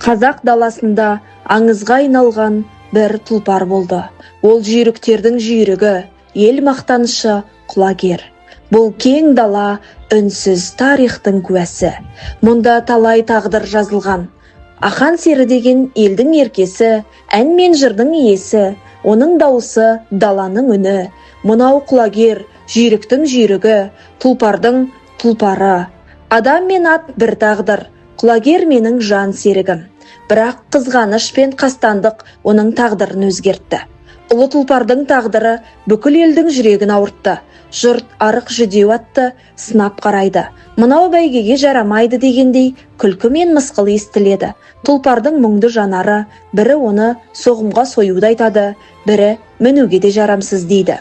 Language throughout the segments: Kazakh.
Қазақ даласында аңызға айналған бір тұлпар болды. Ол жүйріктердің жүйрігі, ел мақтанышы құлагер. Бұл кең дала үнсіз тарихтың куәсі. Мұнда талай тағдыр жазылған. Ақан сері деген елдің еркесі, ән мен жырдың иесі, оның дауысы даланың үні. Мынау құлагер, жүйріктің жүйрігі, тұлпардың тұлпары. Адам мен ат бір тағдыр, құлагер менің жан серігім. Бірақ қызғаныш пен қастандық оның тағдырын өзгертті. Ұлы тұлпардың тағдыры бүкіл елдің жүрегін ауыртты. Жұрт арық жүдеу атты сынап қарайды. Мынау бәйгеге жарамайды дегендей күлкі мен мысқыл естіледі. Тұлпардың мұңды жанары, бірі оны соғымға союды айтады, бірі мінуге де жарамсыз дейді.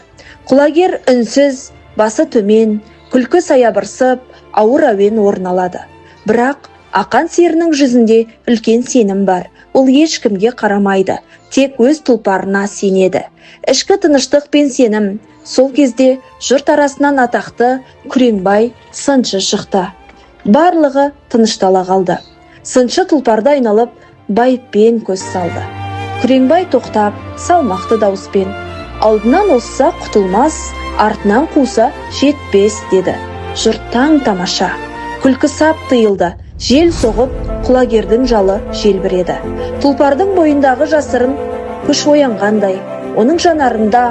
Құлагер үнсіз, басы төмен, күлкі саябырсып, ауыр әуен орын алады. Бірақ ақан серінің жүзінде үлкен сенім бар. Ол ешкімге қарамайды, тек өз тұлпарына сенеді. Ішкі тыныштық пен сенім. Сол кезде жұрт арасынан атақты Күреңбай сыншы шықты. Барлығы тыныштала қалды. Сыншы тұлпарды айналып байыппен көз салды. Күреңбай тоқтап, салмақты дауыспен: алдынан озса құтылмас, артынан қуса жетпес деді. Жұрт таң тамаша. Күлкі сап тыйылды. Жел соғып, құлагердің жалы желбіреді. Тұлпардың бойындағы жасырын күш оянғандай, оның жанарында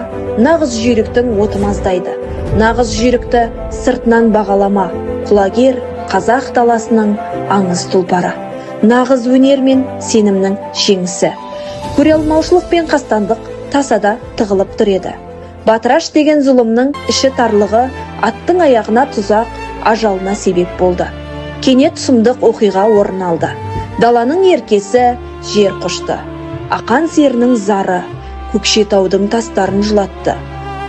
нағыз жүйріктің оты маздайды. Нағыз жүйрікті сыртынан бағалама. Құлагер қазақ даласының аңыз тұлпары. Нағыз өнер мен сенімнің жеңісі. Көре алмаушылық пен қастандық тасада тығылып тұр еді. Батыраш деген зұлымның іші тарлығы аттың аяғына тұзақ, ажалына себеп болды. Кенет сұмдық оқиға орын алды. Даланың еркесі жер құшты. Ақан серінің зары Көкшетаудың тастарын жылатты.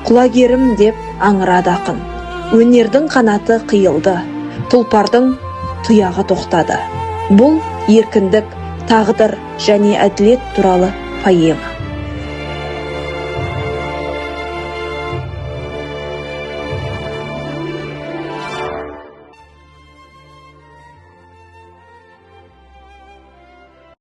Құлагерім деп аңырады ақын. Өнердің қанаты қиылды. Тұлпардың тұяғы тоқтады. Бұл еркіндік, тағдыр және әділет туралы поэма.